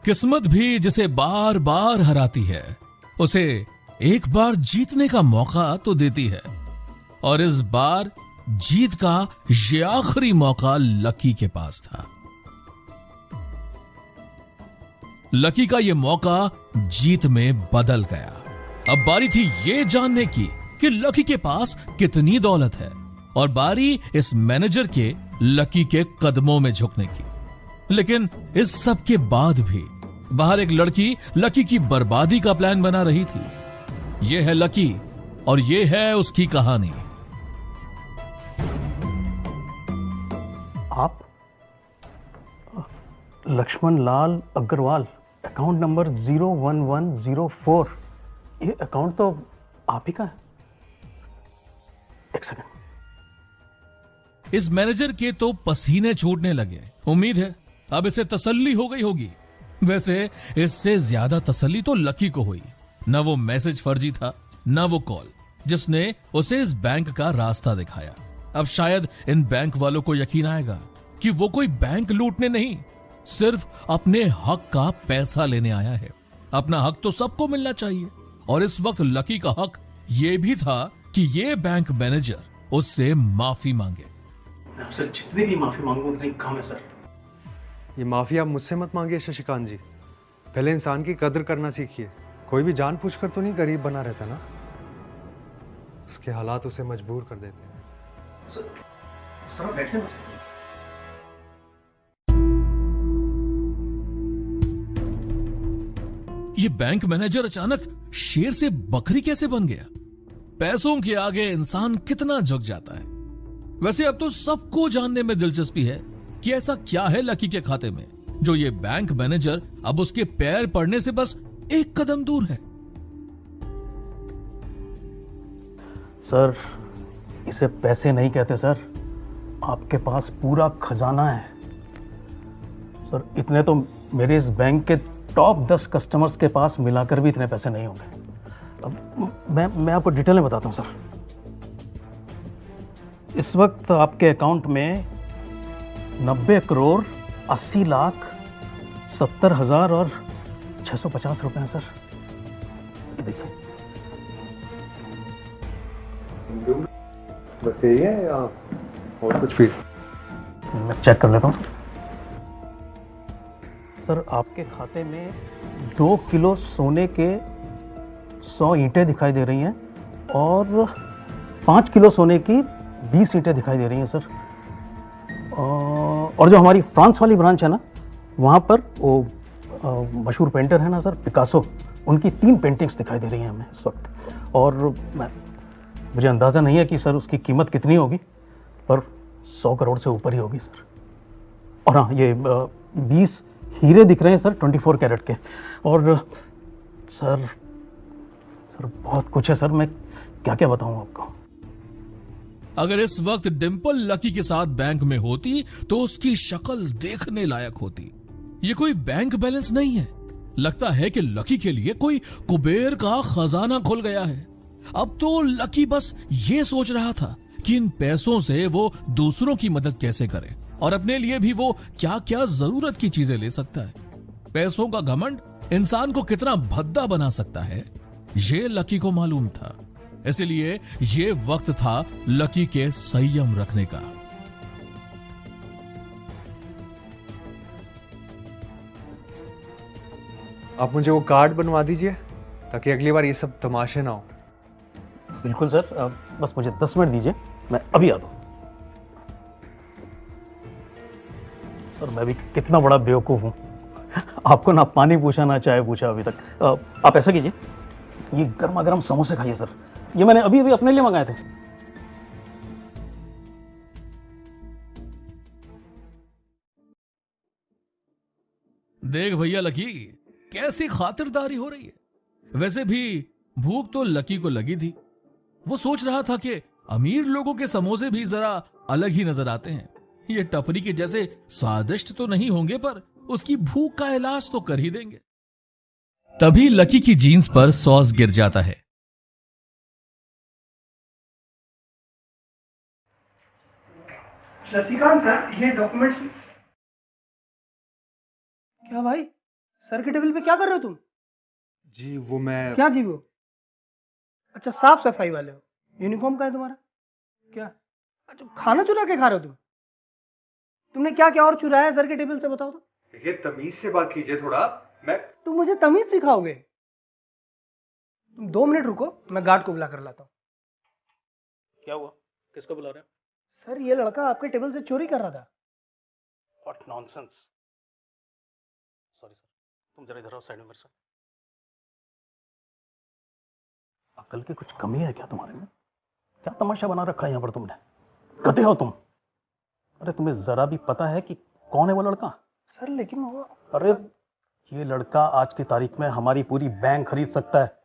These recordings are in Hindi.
किस्मत भी जिसे बार बार हराती है, उसे एक बार जीतने का मौका तो देती है। और इस बार जीत का ये आखिरी मौका लकी के पास था। लकी का यह मौका जीत में बदल गया। अब बारी थी ये जानने की कि लकी के पास कितनी दौलत है, और बारी इस मैनेजर के लकी के कदमों में झुकने की। लेकिन इस सब के बाद भी बाहर एक लड़की लकी की बर्बादी का प्लान बना रही थी। यह है लकी और यह है उसकी कहानी। आप लक्ष्मण लाल अग्रवाल, अकाउंट नंबर 01104। ये अकाउंट तो आप ही का है। एक सेकंड। इस मैनेजर के तो पसीने छूटने लगे। उम्मीद है अब इसे तसल्ली हो गई होगी। वैसे इससे ज्यादा तसल्ली तो लकी को हुई। न वो मैसेज फर्जी था, न वो कॉल जिसने उसे इस बैंक का रास्ता दिखाया। अब शायद इन बैंक वालों को यकीन आएगा कि वो कोई बैंक लूटने नहीं, सिर्फ अपने हक का पैसा लेने आया है। अपना हक तो सबको मिलना चाहिए, और इस वक्त लकी का हक ये भी था कि ये बैंक मैनेजर उससे माफी मांगे। मैं आपसे जितनी भी माफी मांगू उतनी कम है सर। ये माफी आप मुझसे मत मांगिए शशिकांत जी। पहले इंसान की कदर करना सीखिए। कोई भी जान पूछकर तो नहीं गरीब बना रहता ना, उसके हालात उसे मजबूर कर देते हैं। सर बैठे ना। ये बैंक मैनेजर अचानक शेर से बकरी कैसे बन गया? पैसों के आगे इंसान कितना झुक जाता है। वैसे अब तो सबको जानने में दिलचस्पी है कि ऐसा क्या है लकी के खाते में जो ये बैंक मैनेजर अब उसके पैर पड़ने से बस एक कदम दूर है। सर इसे पैसे नहीं कहते सर, आपके पास पूरा खजाना है सर। इतने तो मेरे इस बैंक के टॉप 10 कस्टमर्स के पास मिलाकर भी इतने पैसे नहीं होंगे। अब मैं आपको डिटेल में बताता हूं सर। इस वक्त आपके अकाउंट में 90 करोड़ 80 लाख 70,000 और 650 रुपए हैं सर। ये देखिए। बस यही है या और कुछ भी? मैं चेक कर लेता हूं सर। आपके खाते में 2 किलो सोने के 100 ईंटें दिखाई दे रही हैं और 5 किलो सोने की 20 ईंटें दिखाई दे रही हैं सर। और जो हमारी फ्रांस वाली ब्रांच है ना, वहाँ पर वो मशहूर पेंटर है ना सर, पिकासो, उनकी 3 पेंटिंग्स दिखाई दे रही हैं हमें इस वक्त। और मुझे अंदाज़ा नहीं है कि सर उसकी कीमत कितनी होगी, पर 100 करोड़ से ऊपर ही होगी सर। और हाँ, ये 20 हीरे दिख रहे हैं सर 24 कैरेट के। और सर बहुत कुछ है सर, मैं क्या क्या बताऊं आपको। अगर इस वक्त डिंपल लकी के साथ बैंक में होती तो उसकी शक्ल देखने लायक होती। ये कोई बैंक बैलेंस नहीं है, लगता है कि लकी के लिए कोई कुबेर का खजाना खुल गया है। अब तो लकी बस ये सोच रहा था कि इन पैसों से वो दूसरों की मदद कैसे करे और अपने लिए भी वो क्या क्या जरूरत की चीजें ले सकता है। पैसों का घमंड इंसान को कितना भद्दा बना सकता है, ये लकी को मालूम था। इसलिए ये वक्त था लकी के संयम रखने का। आप मुझे वो कार्ड बनवा दीजिए ताकि अगली बार ये सब तमाशे ना हो। बिल्कुल सर, बस मुझे 10 मिनट दीजिए, मैं अभी आता हूं। सर मैं भी कितना बड़ा बेवकूफ हूं, आपको ना पानी पूछा ना चाय पूछा अभी तक। आप ऐसा कीजिए, ये गर्मा गर्म समोसे खाइए सर, ये मैंने अभी अभी अपने लिए मंगाए थे। देख भैया लकी, कैसी खातिरदारी हो रही है। वैसे भी भूख तो लकी को लगी थी। वो सोच रहा था कि अमीर लोगों के समोसे भी जरा अलग ही नजर आते हैं। ये टपरी के जैसे स्वादिष्ट तो नहीं होंगे, पर उसकी भूख का इलाज तो कर ही देंगे। तभी लकी की जीन्स पर सॉस गिर जाता है। शशिकांत सर, ये डॉक्यूमेंट्स। क्या भाई, सर के टेबल पे क्या कर रहे हो तुम? जी वो मैं क्या जी वो? अच्छा, साफ सफाई वाले हो। यूनिफॉर्म का है तुम्हारा? क्या? अच्छा, खाना चुरा के खा रहे हो तुम? तुमने क्या क्या और चुराया है सर के टेबल से, बताओ तो। देखिए तमीज से बात कीजिए थोड़ा। मैं तुम मुझे तमीज सिखाओगे? तुम 2 मिनट रुको, मैं गार्ड को बुला कर लाता हूँ। क्या हुआ? किसको बुला रहे हैं? सर, ये लड़का आपके टेबल से चोरी कर रहा था। What nonsense. सॉरी सर, तुम जरा इधर आओ साइड में मेरे साथ। अकल की कुछ कमी है क्या तुम्हारे में? क्या तमाशा बना रखा है यहाँ पर तुमने? गधे हो तुम। अरे तुम्हें जरा भी पता है कि कौन है वो लड़का? सर लेकिन वो, अरे ये लड़का आज की तारीख में हमारी पूरी बैंक खरीद सकता है।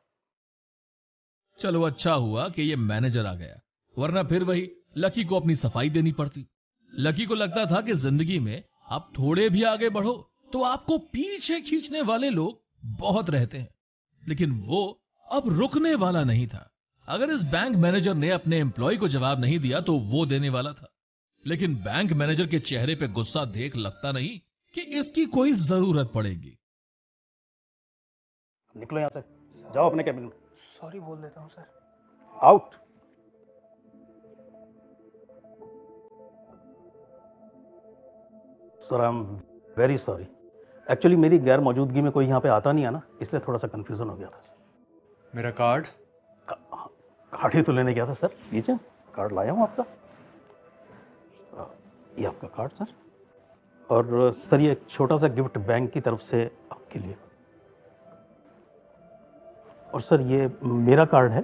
चलो अच्छा हुआ कि ये मैनेजर आ गया, वरना फिर वही लकी को अपनी सफाई देनी पड़ती। लकी को लगता था कि जिंदगी में आप थोड़े भी आगे बढ़ो तो आपको पीछे खींचने वाले लोग बहुत रहते हैं, लेकिन वो अब रुकने वाला नहीं था। अगर इस बैंक मैनेजर ने अपने एम्प्लॉय को जवाब नहीं दिया तो वो देने वाला था, लेकिन बैंक मैनेजर के चेहरे पे गुस्सा देख लगता नहीं कि इसकी कोई जरूरत पड़ेगी। निकलो यहां से, जाओ अपने कैबिन में। सॉरी बोल देता हूँ sir. Out. Sir I am very sorry. Actually मेरी गैर मौजूदगी में कोई यहाँ पे आता नहीं है ना, इसलिए थोड़ा सा कंफ्यूजन हो गया था। मेरा कार्ड कार्ड ही तो लेने गया था सर। लीजिए, कार्ड लाया हूँ आपका। ये आपका कार्ड सर। और सर ये एक छोटा सा गिफ्ट बैंक की तरफ से आपके लिए। और सर ये मेरा कार्ड है,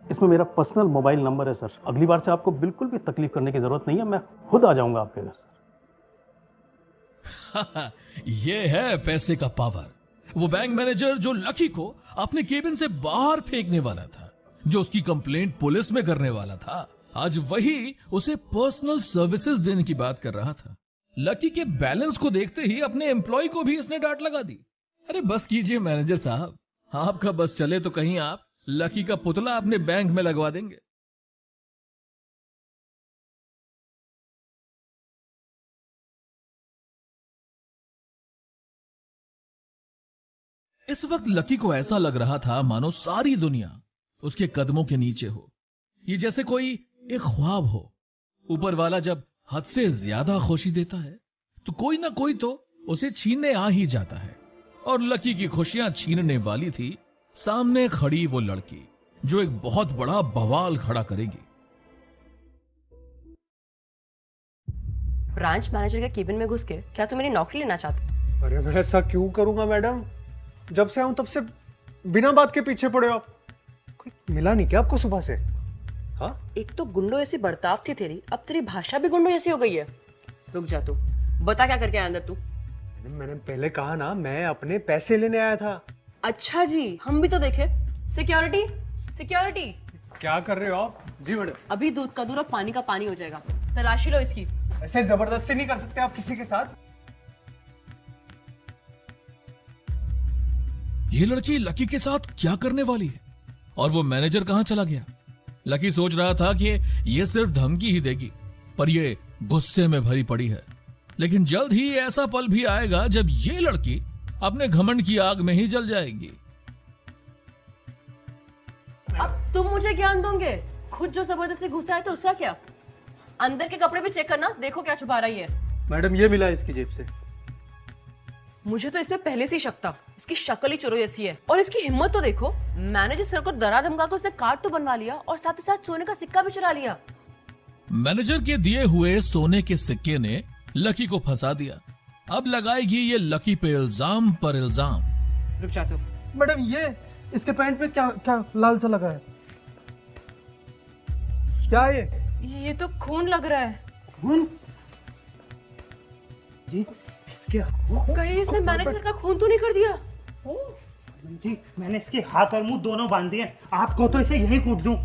इसमें मेरा पर्सनल मोबाइल नंबर है सर। अगली बार से आपको बिल्कुल भी तकलीफ करने की जरूरत नहीं है, मैं खुद आ जाऊंगा आपके घर सर। ये है पैसे का पावर। वो बैंक मैनेजर जो लकी को अपने केबिन से बाहर फेंकने वाला था, जो उसकी कंप्लेंट पुलिस में करने वाला था, आज वही उसे पर्सनल सर्विसेज देने की बात कर रहा था। लकी के बैलेंस को देखते ही अपने एम्प्लॉय को भी इसने डांट लगा दी। अरे बस कीजिए मैनेजर साहब, आपका बस चले तो कहीं आप लकी का पुतला अपने बैंक में लगवा देंगे। इस वक्त लकी को ऐसा लग रहा था मानो सारी दुनिया उसके कदमों के नीचे हो। ये जैसे कोई एक ख्वाब हो। ऊपर वाला जब हद से ज्यादा खुशी देता है तो कोई ना कोई तो उसे छीनने आ ही जाता है। और लकी की खुशियां छीनने वाली थी सामने खड़ी वो लड़की, जो एक बहुत बड़ा बवाल खड़ा करेगी। ब्रांच मैनेजर के केबिन में घुस के क्या तुम मेरी नौकरी लेना चाहते? अरे मैं ऐसा क्यों करूंगा मैडम? जब से आऊं तब से बिना बात के पीछे पड़े हो आप। कोई मिला नहीं क्या आपको सुबह से? हाँ, एक तो गुंडों जैसी बर्ताव थी तेरी, अब तेरी भाषा भी गुंडों जैसी हो गई है। रुक जा तू, बता क्या करके आया अंदर तू? मैंने पहले कहा ना, मैं अपने पैसे लेने आया था। अच्छा जी, हम भी तो देखे। Security security. क्या कर रहे हो आप? जी मैडम। अभी दूध का दूध और पानी का पानी हो जाएगा। तलाशी लो इसकी। ऐसे जबरदस्ती नहीं कर सकते आप किसी के साथ। ये लड़की लकी के साथ क्या करने वाली है? और वो मैनेजर कहां चला गया? लकी सोच रहा था कि ये सिर्फ धमकी ही देगी, पर ये गुस्से में भरी पड़ी है। लेकिन जल्द ही ऐसा पल भी आएगा जब ये लड़की अपने घमंड की आग में ही जल जाएगी। अब तुम मुझे ज्ञान दोगे? खुद जो जबरदस्ती घुसा है तो उसका क्या? अंदर के कपड़े भी चेक करना, देखो क्या छुपा रही है। मैडम ये मिला इसकी जेब से। मुझे तो इसमें पहले से ही शक था। इसकी शक्ल ही चोरों जैसी है और इसकी हिम्मत तो देखो। मैनेजर सर को डरा धमका कर उसने कार्ड तो बनवा लिया और साथ ही साथ सोने का सिक्का भी चुरा लिया। मैनेजर के दिए हुए सोने के सिक्के ने लकी को फंसा दिया। अब लगाएगी ये लकी पे इल्जाम पर इल्जाम। रुक जा तू। मैडम ये इसके पैंट पे क्या क्या लाल सा लगा है? क्या है ये तो खून लग रहा है। खून? जी इसके कहीं इसने मैनेजर का खून तो नहीं कर दिया? जी मैंने इसके हाथ और मुंह दोनों बांध दिए। आपको तो इसे यही कूट दूं।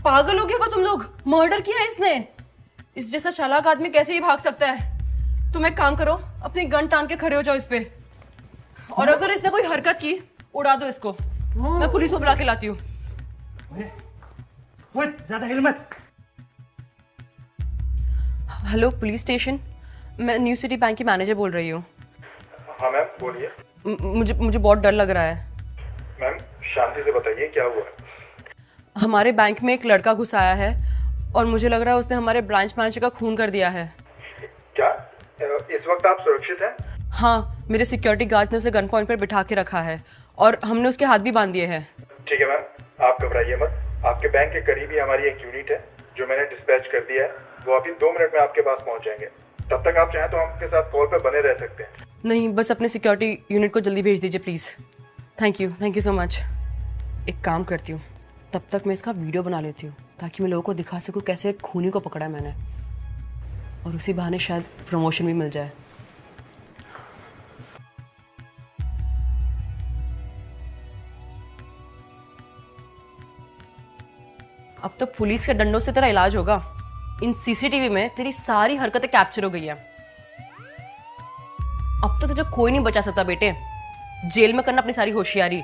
पागल हो गए हो तुम लोग? मर्डर किया है इसने। इस जैसा चालाक आदमी कैसे ही भाग सकता है? तुम एक काम करो, अपनी गन टांग के खड़े हो जाओ इस पे, और अगर इसने कोई हरकत की उड़ा दो इसको। मैं पुलिस को बुला के लाती हूँ। ज्यादा हिल मत। हेलो पुलिस स्टेशन, मैं न्यू सिटी बैंक की मैनेजर बोल रही हूँ। हाँ मैम बोलिए। मुझे मुझे बहुत डर लग रहा है। मैम शांति से बताइए क्या हुआ है। हमारे बैंक में एक लड़का घुस आया है और मुझे लग रहा है उसने हमारे ब्रांच मैनेजर का खून कर दिया है। क्या इस वक्त आप सुरक्षित हैं? हाँ, मेरे सिक्योरिटी गार्ड्स ने उसे गन पॉइंट पर बिठा के रखा है और हमने उसके हाथ भी बांध दिए हैं। ठीक है मैम, आप घबराइए मत। आपके बैंक के करीब ही हमारी एक यूनिट है जो मैंने डिस्पैच कर दिया है। वो अभी 2 मिनट में आपके पास पहुंच जाएंगे। तब तक आप चाहें तो हम आपके साथ कॉल पर बने रह सकते हैं। नहीं, बस अपने सिक्योरिटी यूनिट को जल्दी भेज दीजिए please. Thank you so much. एक काम करती हूँ, तब तक मैं इसका वीडियो बना लेती हूँ ताकि मैं लोगों को दिखा सकूँ कैसे एक खूनी को पकड़ा है मैंने, और उसी बहाने शायद प्रमोशन भी मिल जाए। अब तो पुलिस के डंडों से तेरा इलाज होगा। इन सीसीटीवी में तेरी सारी हरकतें कैप्चर हो गई है। अब तो तुझे कोई नहीं बचा सकता बेटे। जेल में करना अपनी सारी होशियारी।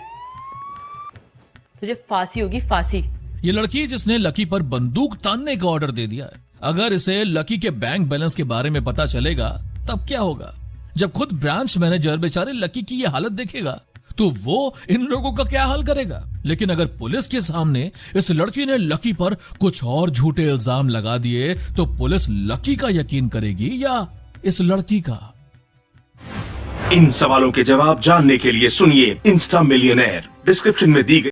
तुझे फांसी होगी, फांसी। ये लड़की जिसने लकी पर बंदूक तानने का ऑर्डर दे दिया है, अगर इसे लकी के बैंक बैलेंस के बारे में पता चलेगा तब क्या होगा? जब खुद ब्रांच मैनेजर बेचारे लकी की ये हालत देखेगा तो वो इन लोगों का क्या हाल करेगा? लेकिन अगर पुलिस के सामने इस लड़की ने लकी पर कुछ और झूठे इल्जाम लगा दिए तो पुलिस लकी का यकीन करेगी या इस लड़की का? इन सवालों के जवाब जानने के लिए सुनिए इंस्टा मिलियनेयर। डिस्क्रिप्शन में दी गई